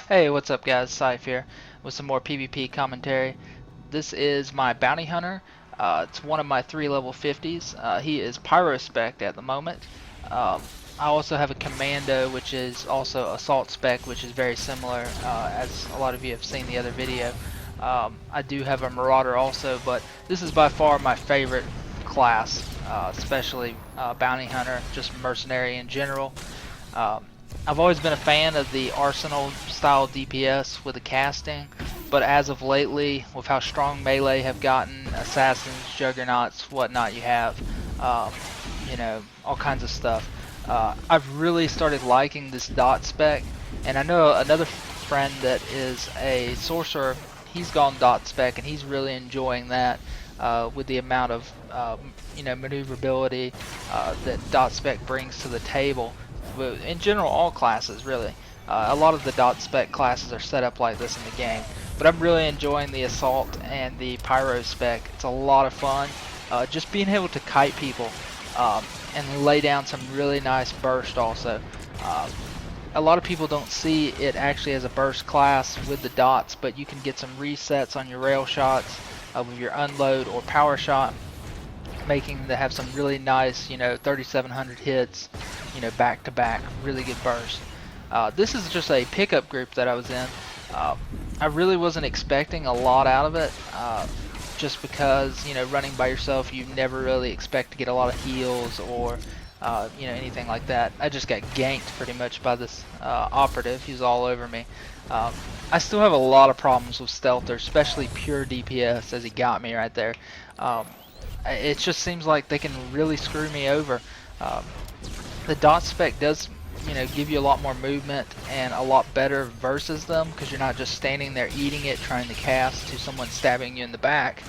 Hey, what's up guys? Scyph here with some more PvP commentary. This is my bounty hunter. It's one of my 3 level 50s. He is pyro spec at the moment. I also have a commando, which is also assault spec, which is very similar, as a lot of you have seen the other video. I do have a marauder also, but this is by far my favorite class, especially bounty hunter, just mercenary in general. I've always been a fan of the arsenal style DPS with the casting, but as of lately, with how strong melee have gotten, assassins, juggernauts, whatnot you have, you know, all kinds of stuff, I've really started liking this dot spec. And I know another friend that is a sorcerer, he's gone dot spec and he's really enjoying that, with the amount of you know, maneuverability that dot spec brings to the table. In general, all classes really. A lot of the dot spec classes are set up like this in the game, but I'm really enjoying the assault and the pyro spec. It's a lot of fun. Just being able to kite people and lay down some really nice burst also. A lot of people don't see it actually as a burst class with the dots, but you can get some resets on your rail shots with your unload or power shot, making them have some really nice, you know, 3,700 hits, you know, back to back, really good burst. This is just a pickup group that I was in. I really wasn't expecting a lot out of it, just because, you know, running by yourself, you never really expect to get a lot of heals or you know, anything like that. I just got ganked pretty much by this operative. He was all over me. I still have a lot of problems with SWTOR, especially pure DPS, as he got me right there. It just seems like they can really screw me over. The dot spec does, you know, give you a lot more movement and a lot better versus them, because you're not just standing there eating it trying to cast to someone stabbing you in the back.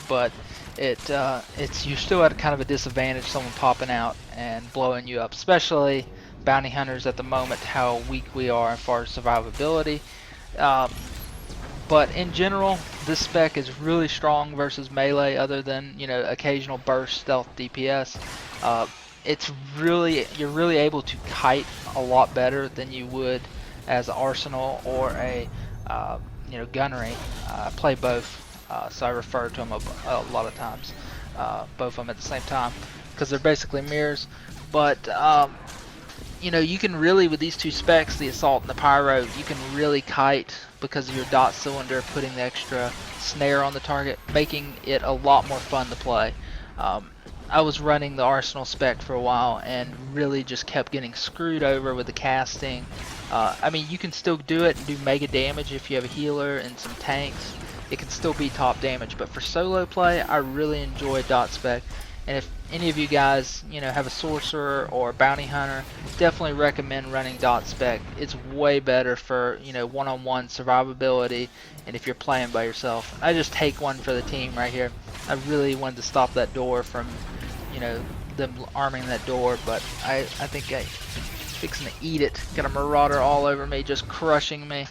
But it's you're still at kind of a disadvantage, someone popping out and blowing you up, especially bounty hunters at the moment, how weak we are as far as survivability. But in general, this spec is really strong versus melee, other than, you know, occasional burst stealth DPS. It's really, you're really able to kite a lot better than you would as an arsenal or a you know, gunnery. I play both, so I refer to them a lot of times, both of them at the same time, because they're basically mirrors. But you know, you can really, with these two specs, the assault and the pyro, you can really kite because of your dot cylinder, putting the extra snare on the target, making it a lot more fun to play. I was running the arsenal spec for a while and really just kept getting screwed over with the casting. I mean, you can still do it and do mega damage if you have a healer and some tanks. It can still be top damage, but for solo play, I really enjoy dot spec. And if any of you guys, you know, have a sorcerer or a bounty hunter, definitely recommend running dot spec. It's way better for, you know, one-on-one survivability, and if you're playing by yourself. I just take one for the team right here. I really wanted to stop that door from, you know, them arming that door, but I think I'm fixing to eat it. Got a marauder all over me, just crushing me.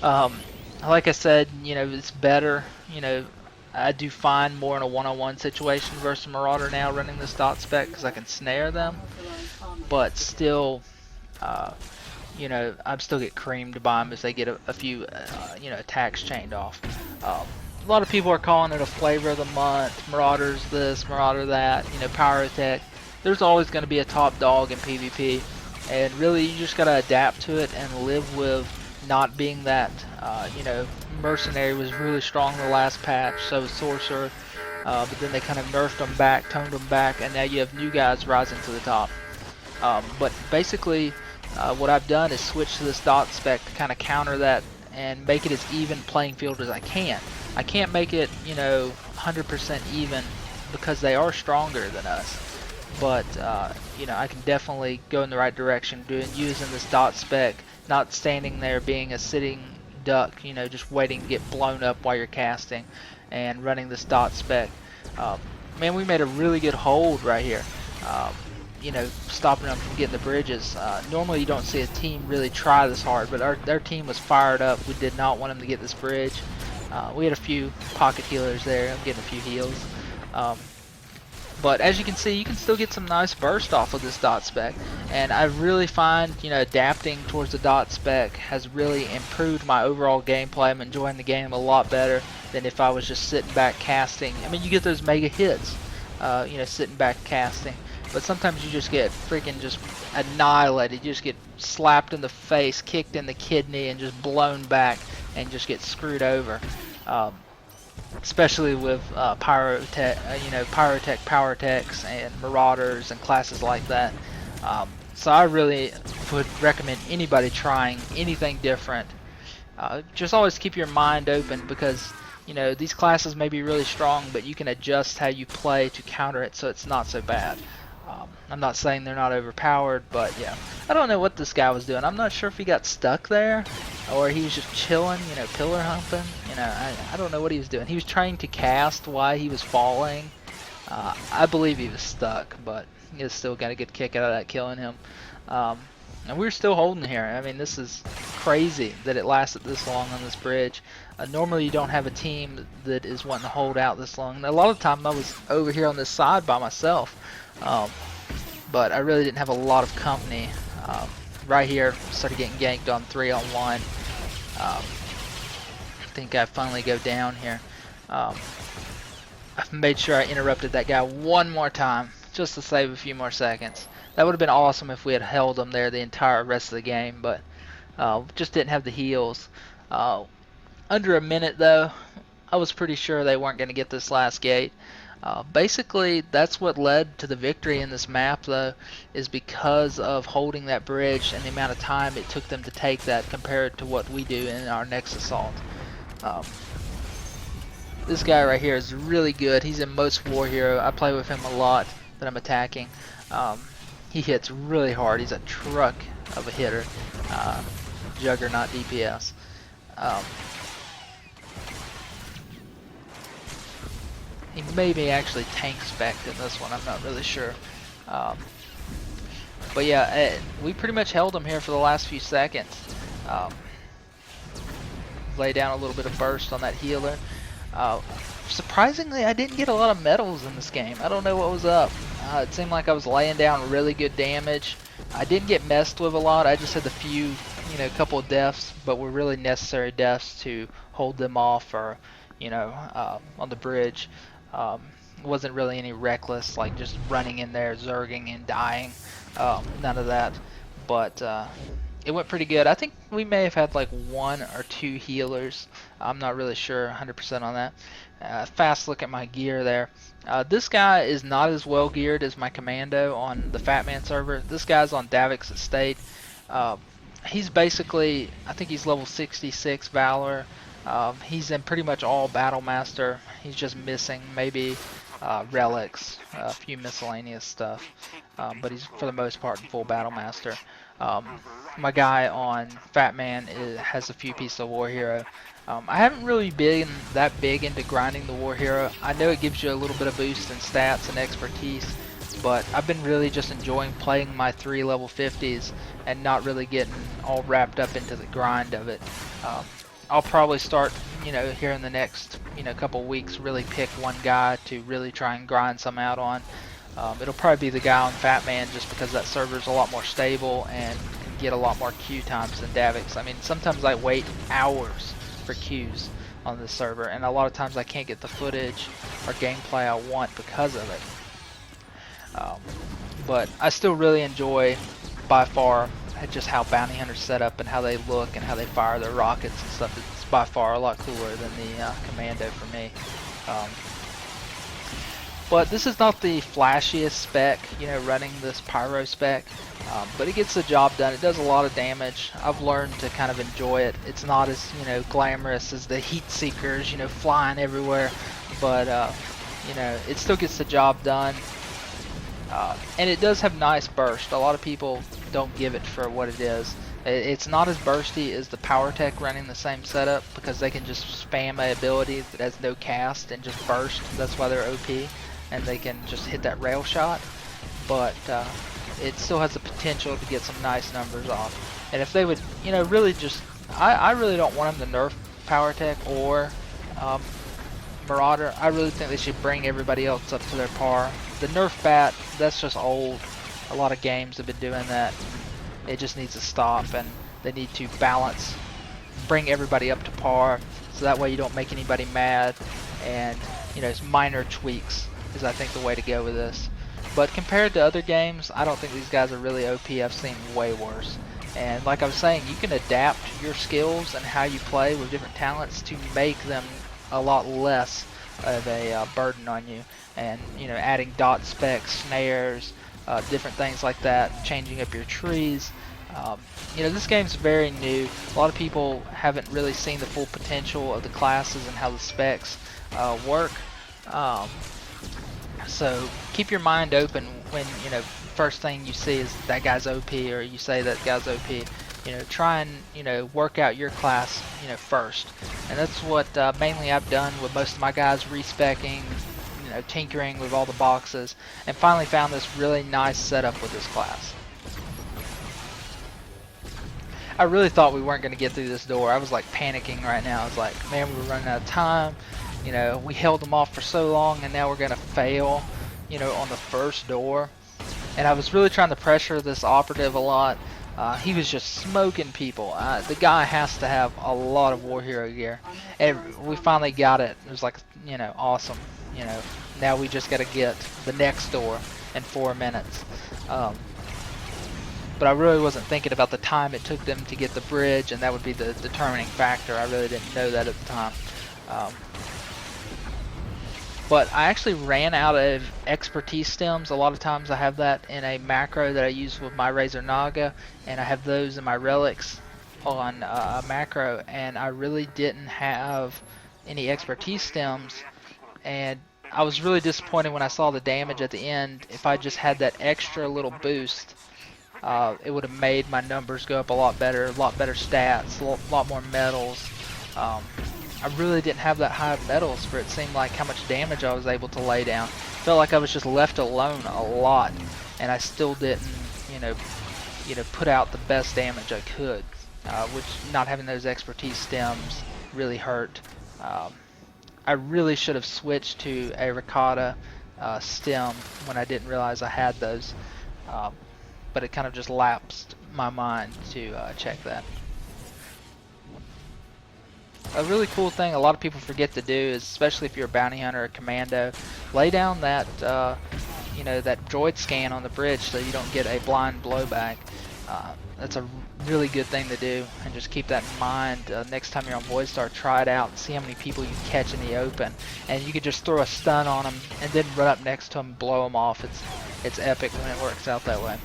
Like I said, you know, it's better, you know, I do find more in a one-on-one situation versus Marauder now running this dot spec, because I can snare them, but still, you know, I still get creamed by them as they get a few, you know, attacks chained off. A lot of people are calling it a flavor of the month, Marauders this, Marauder that, you know, Pyrotech. There's always going to be a top dog in PvP, and really you just got to adapt to it and live with not being that. You know, Mercenary was really strong in the last patch, so was Sorcerer, but then they kind of nerfed them back, toned them back, and now you have new guys rising to the top. But basically, what I've done is switch to this dot spec to kind of counter that and make it as even playing field as I can. I can't make it, you know, 100% even, because they are stronger than us. But you know, I can definitely go in the right direction using this dot spec, not standing there being a sitting duck, you know, just waiting to get blown up while you're casting, and running this dot spec. Man, we made a really good hold right here, you know, stopping them from getting the bridges. Normally you don't see a team really try this hard, but their team was fired up. We did not want them to get this bridge. We had a few pocket healers there. I'm getting a few heals. But as you can see, you can still get some nice burst off of this dot spec, and I really find, you know, adapting towards the dot spec has really improved my overall gameplay. I'm enjoying the game a lot better than if I was just sitting back casting. I mean, you get those mega hits, you know, sitting back casting, but sometimes you just get freaking just annihilated. You just get slapped in the face, kicked in the kidney, and just blown back, and just get screwed over. Especially with pyrotech, you know, pyrotech, power techs, and marauders and classes like that. So I really would recommend anybody trying anything different. Just always keep your mind open, because you know these classes may be really strong, but you can adjust how you play to counter it, so it's not so bad. I'm not saying they're not overpowered, but yeah. I don't know what this guy was doing. I'm not sure if he got stuck there, or he was just chilling, you know, pillar humping. You know, I don't know what he was doing. He was trying to cast while he was falling. I believe he was stuck, but he still got a good kick out of that, killing him. And we're still holding here. I mean, this is crazy that it lasted this long on this bridge. Normally you don't have a team that is wanting to hold out this long. And a lot of time I was over here on this side by myself. But I really didn't have a lot of company. Right here, started getting ganked on 3-on-1. I think I finally go down here. I've made sure I interrupted that guy one more time, just to save a few more seconds. That would have been awesome if we had held him there the entire rest of the game, but just didn't have the heals. Under a minute though, I was pretty sure they weren't going to get this last gate. Basically, that's what led to the victory in this map, though, is because of holding that bridge and the amount of time it took them to take that compared to what we do in our next assault. This guy right here is really good. He's in most war hero. I play with him a lot that I'm attacking. He hits really hard. He's a truck of a hitter. Juggernaut DPS. He maybe actually tank spec'd in this one, I'm not really sure. But yeah, we pretty much held him here for the last few seconds. Lay down a little bit of burst on that healer. Surprisingly, I didn't get a lot of medals in this game. I don't know what was up. It seemed like I was laying down really good damage. I didn't get messed with a lot. I just had a few, you know, couple of deaths, but were really necessary deaths to hold them off, or, you know, on the bridge. Wasn't really any reckless, like just running in there, zerging and dying. None of that. But it went pretty good. I think we may have had like 1 or 2 healers. I'm not really sure 100% on that. Fast look at my gear there. This guy is not as well geared as my commando on the Fat Man server. This guy's on Davix Estate. He's basically, I think he's level 66 Valor. He's in pretty much all Battle Master. He's just missing maybe relics, a few miscellaneous stuff, but he's for the most part in full Battle Master. My guy on Fat Man has a few pieces of War Hero. I haven't really been that big into grinding the War Hero. I know it gives you a little bit of boost in stats and expertise, but I've been really just enjoying playing my 3 level 50s and not really getting all wrapped up into the grind of it. I'll probably start, you know, here in the next, you know, couple weeks, really pick one guy to really try and grind some out on. It'll probably be the guy on Fat Man, just because that server's a lot more stable and can get a lot more queue times than Davix. I mean, sometimes I wait hours for queues on this server, and a lot of times I can't get the footage or gameplay I want because of it. But I still really enjoy, by far, just how bounty hunters set up and how they look and how they fire their rockets and stuff. It's by far a lot cooler than the commando for me. But this is not the flashiest spec, you know, running this pyro spec, but it gets the job done. It does a lot of damage. I've learned to kind of enjoy it. It's not as, you know, glamorous as the heat seekers, you know, flying everywhere, but you know, it still gets the job done. And it does have nice burst. A lot of people don't give it for what it is. It's not as bursty as the Power Tech running the same setup, because they can just spam a ability that has no cast and just burst. That's why they're OP, and they can just hit that rail shot. But it still has the potential to get some nice numbers off. And if they would, you know, really just, I really don't want them to nerf Power Tech or Marauder, I really think they should bring everybody else up to their par. The nerf bat, that's just old. A lot of games have been doing that. It just needs to stop, and they need to balance, bring everybody up to par, so that way you don't make anybody mad. And you know, it's minor tweaks is I think the way to go with this. But compared to other games, I don't think these guys are really OP. I've seen way worse. And like I was saying, you can adapt your skills and how you play with different talents to make them a lot less of a burden on you. And you know, adding dot specs, snares, different things like that, changing up your trees. You know, this game's very new. A lot of people haven't really seen the full potential of the classes and how the specs work. So keep your mind open when, you know, first thing you see is that guy's OP, or you say that guy's OP. You know, try and, you know, work out your class, you know, first. And that's what mainly I've done with most of my guys, respecking, you know, tinkering with all the boxes, and finally found this really nice setup with this class. I really thought we weren't going to get through this door. I was like panicking right now. I was like, man, we were running out of time. You know, we held them off for so long, and now we're going to fail, you know, on the first door. And I was really trying to pressure this operative a lot. He was just smoking people. The guy has to have a lot of war hero gear. And we finally got it. It was like, you know, awesome. You know, now we just got to get the next door in 4 minutes. But I really wasn't thinking about the time it took them to get the bridge, and that would be the determining factor. I really didn't know that at the time. But I actually ran out of expertise stems. A lot of times I have that in a macro that I use with my Razor Naga, and I have those in my relics on a macro, and I really didn't have any expertise stems, and I was really disappointed when I saw the damage at the end. If I just had that extra little boost, it would have made my numbers go up a lot better stats, a lot more medals. I really didn't have that high of medals for it seemed like how much damage I was able to lay down. Felt like I was just left alone a lot, and I still didn't, you know, put out the best damage I could, which not having those expertise stems really hurt. I really should have switched to a Ricotta stem when I didn't realize I had those, but it kind of just lapsed my mind to check that. A really cool thing a lot of people forget to do is, especially if you're a bounty hunter or commando, lay down that you know, that droid scan on the bridge so you don't get a blind blowback. That's a really good thing to do, and just keep that in mind. Next time you're on SWTOR, try it out and see how many people you catch in the open, and you could just throw a stun on them and then run up next to them and blow them off. It's epic when it works out that way.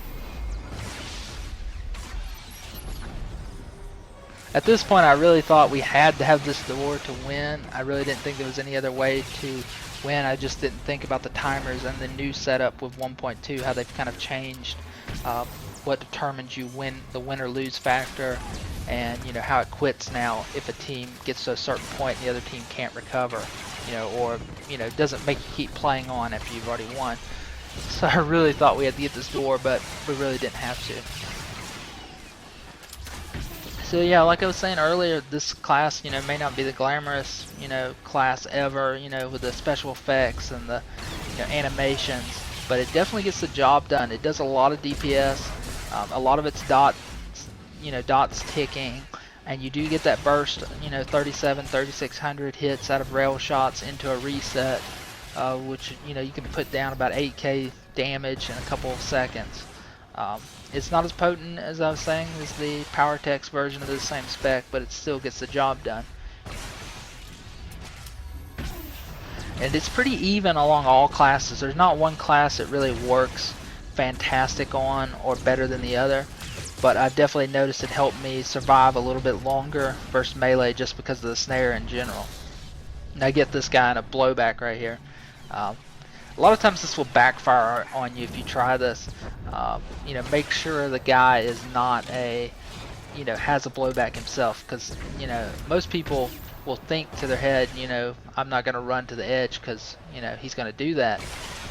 At this point, I really thought we had to have this door to win. I really didn't think there was any other way to win. I just didn't think about the timers and the new setup with 1.2, how they've kind of changed what determines you win, the win or lose factor, and you know how it quits now if a team gets to a certain point and the other team can't recover, you know, or you know, doesn't make you keep playing on after you've already won. So I really thought we had to get this door, but we really didn't have to. So yeah, like I was saying earlier, this class, you know, may not be the glamorous, you know, class ever, you know, with the special effects and the, you know, animations, but it definitely gets the job done. It does a lot of DPS, a lot of it's dots ticking, and you do get that burst, you know, 3,600 hits out of rail shots into a reset, which, you know, you can put down about 8k damage in a couple of seconds. It's not as potent, as I was saying, as the PowerTex version of the same spec, but it still gets the job done. And it's pretty even along all classes. There's not one class that really works fantastic on or better than the other, but I've definitely noticed it helped me survive a little bit longer versus melee just because of the snare in general. Now get this guy in a blowback right here. A lot of times this will backfire on you if you try this. You know, make sure the guy is not a, you know, has a blowback himself, because, you know, most people will think to their head, you know, I'm not going to run to the edge because, you know, he's going to do that.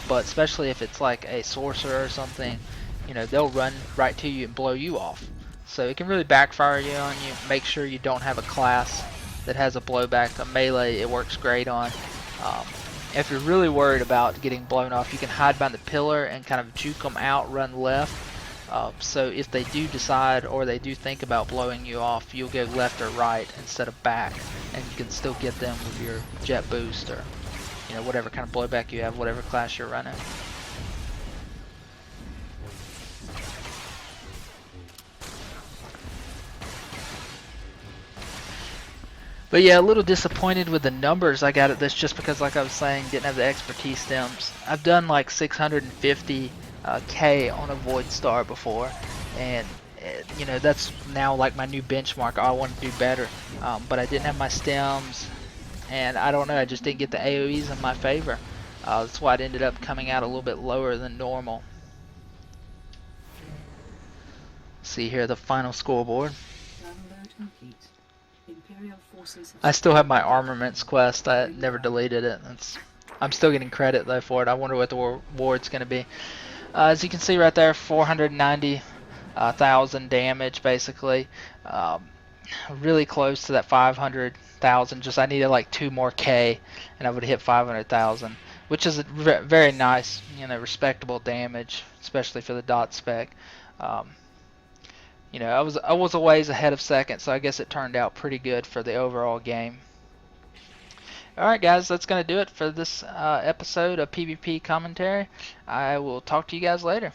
But especially if it's like a sorcerer or something, you know, they'll run right to you and blow you off. So it can really backfire you on you. Make sure you don't have a class that has a blowback. A melee it works great on. Um, if you're really worried about getting blown off, you can hide behind the pillar and kind of juke them out, run left. So if they do decide or they do think about blowing you off, you'll go left or right instead of back, and you can still get them with your jet boost or whatever kind of blowback you have, whatever class you're running. But yeah, a little disappointed with the numbers I got at this, just because, like I was saying, didn't have the expertise stems. I've done like 650 K on a Void Star before, and that's now like my new benchmark. I want to do better, but I didn't have my stems, and I don't know, I just didn't get the AoEs in my favor. That's why it ended up coming out a little bit lower than normal. See here the final scoreboard. I still have my armaments quest. I never deleted it. I'm still getting credit though for it. I wonder what the reward's going to be. As you can see right there, 490,000 damage basically. Really close to that 500,000. Just I needed like 2 more K, and I would hit 500,000, which is a very nice, respectable damage, especially for the dot spec. I was a ways ahead of second, so I guess it turned out pretty good for the overall game. Alright guys, that's going to do it for this episode of PvP commentary. I will talk to you guys later.